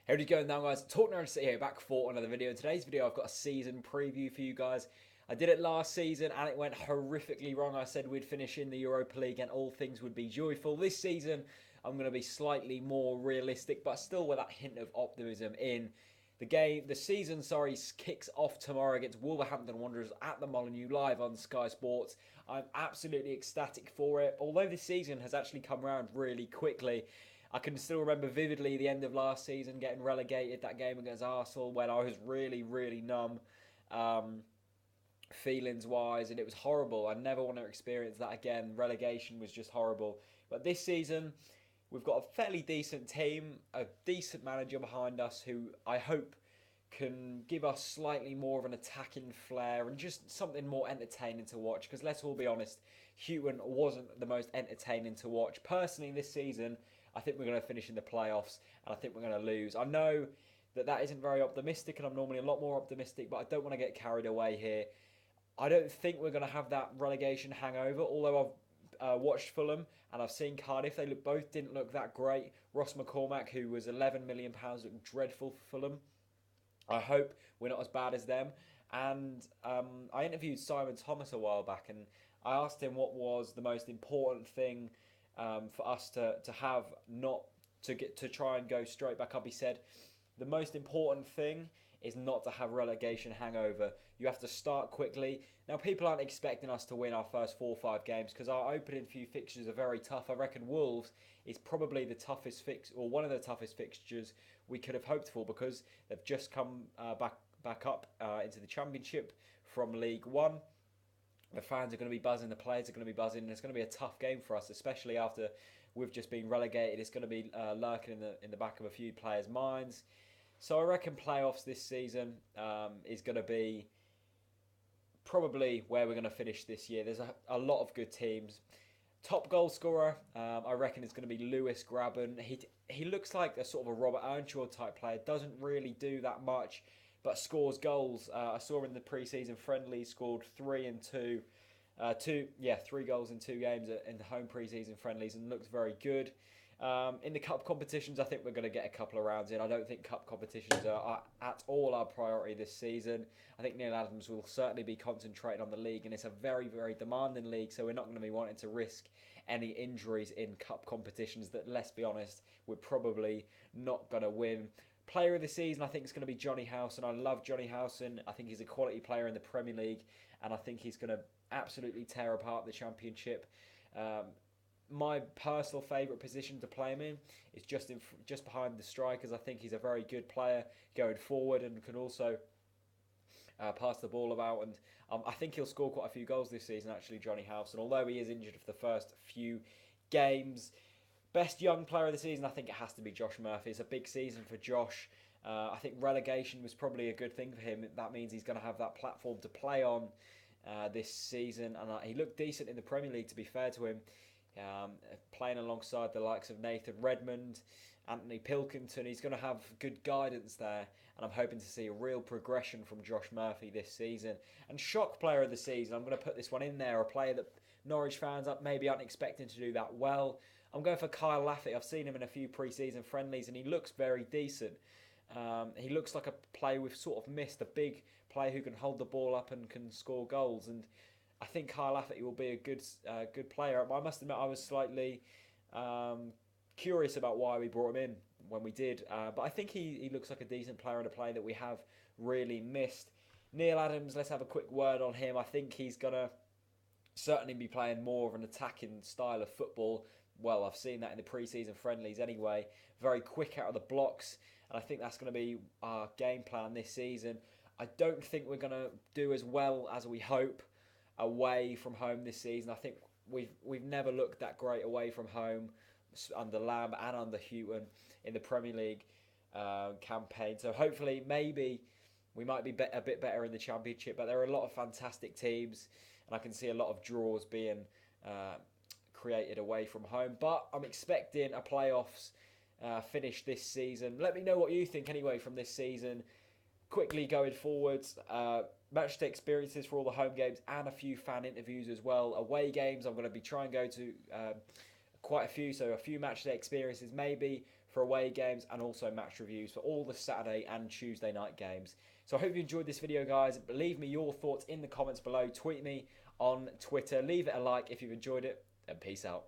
How's it going now, guys? Talk Norwich City here, back for another video. In today's video, I've got a season preview for you guys. I did it last season and it went horrifically wrong. I said we'd finish in the Europa League and all things would be joyful. This season, I'm going to be slightly more realistic, but still with that hint of optimism in the game. The season, kicks off tomorrow against Wolverhampton Wanderers at the Molineux live on Sky Sports. I'm absolutely ecstatic for it. Although this season has actually come around really quickly, I can still remember vividly the end of last season, getting relegated, that game against Arsenal, when I was really, really numb, feelings-wise, and it was horrible. I never want to experience that again. Relegation was just horrible. But this season, we've got a fairly decent team, a decent manager behind us who I hope can give us slightly more of an attacking flair and just something more entertaining to watch. Because let's all be honest, Houghton wasn't the most entertaining to watch. Personally, this season, I think we're going to finish in the playoffs and I think we're going to lose. I know that isn't very optimistic and I'm normally a lot more optimistic, but I don't want to get carried away here. I don't think we're going to have that relegation hangover, although I've watched Fulham and I've seen Cardiff. They both didn't look that great. Ross McCormack, who was £11 million, looked dreadful for Fulham. I hope we're not as bad as them. And I interviewed Simon Thomas a while back and I asked him what was the most important thing for us to have, not to get to try and go straight back up. He said the most important thing is not to have relegation hangover. You have to start quickly. Now, people aren't expecting us to win our first 4 or 5 games because our opening few fixtures are very tough. I reckon Wolves is probably the toughest or one of the toughest fixtures we could have hoped for, because they've just come back up into the Championship from League One. The fans are going to be buzzing, the players are going to be buzzing, and it's going to be a tough game for us, especially after we've just been relegated. It's going to be lurking in the back of a few players' minds. So I reckon playoffs this season is going to be probably where we're going to finish this year. There's a lot of good teams. Top goal scorer, I reckon, is going to be Lewis Graben. He looks like a sort of a Robert Earnshaw type player. Doesn't really do that much, but scores goals. I saw him in the pre-season friendlies, scored 3 and 2. 3 goals in 2 games in the home pre-season friendlies and looks very good. In the cup competitions, I think we're going to get a couple of rounds in. I don't think cup competitions are at all our priority this season. I think Neil Adams will certainly be concentrating on the league, and it's a very, very demanding league, so we're not going to be wanting to risk any injuries in cup competitions that, let's be honest, we're probably not going to win. Player of the season, I think it's going to be Johnny Howson. I love Johnny Howson. I think he's a quality player in the Premier League, and I think he's going to absolutely tear apart the Championship. My personal favourite position to play him in is just behind the strikers. I think he's a very good player going forward and can also pass the ball about. And I think he'll score quite a few goals this season, actually, Johnny Howson, although he is injured for the first few games. Best young player of the season, I think it has to be Josh Murphy. It's a big season for Josh. I think relegation was probably a good thing for him. That means he's going to have that platform to play on this season. And he looked decent in the Premier League, to be fair to him. Playing alongside the likes of Nathan Redmond, Anthony Pilkington. He's going to have good guidance there, and I'm hoping to see a real progression from Josh Murphy this season. And shock player of the season, I'm going to put this one in there, a player that Norwich fans maybe aren't expecting to do that well. I'm going for Kyle Laffey. I've seen him in a few pre-season friendlies and he looks very decent. He looks like a player we've sort of missed, a big player who can hold the ball up and can score goals. And I think Kyle Laffey will be a good player. I must admit I was slightly curious about why we brought him in when we did. But I think he looks like a decent player and a player that we have really missed. Neil Adams, let's have a quick word on him. I think he's going to certainly be playing more of an attacking style of football. Well, I've seen that in the pre-season friendlies anyway. Very quick out of the blocks. And I think that's going to be our game plan this season. I don't think we're going to do as well as we hope away from home this season. I think we've never looked that great away from home under Lamb and under Houghton in the Premier League campaign. So hopefully, maybe we might be a bit better in the Championship. But there are a lot of fantastic teams, and I can see a lot of draws being created away from home. But I'm expecting a playoffs finish this season. Let me know what you think anyway from this season. Quickly going forwards, matchday experiences for all the home games and a few fan interviews as well. Away games, I'm going to be trying to go to quite a few, so a few matchday experiences maybe for away games and also match reviews for all the Saturday and Tuesday night games. So I hope you enjoyed this video, guys. Leave me your thoughts in the comments below. Tweet me on Twitter. Leave it a like if you've enjoyed it, and peace out.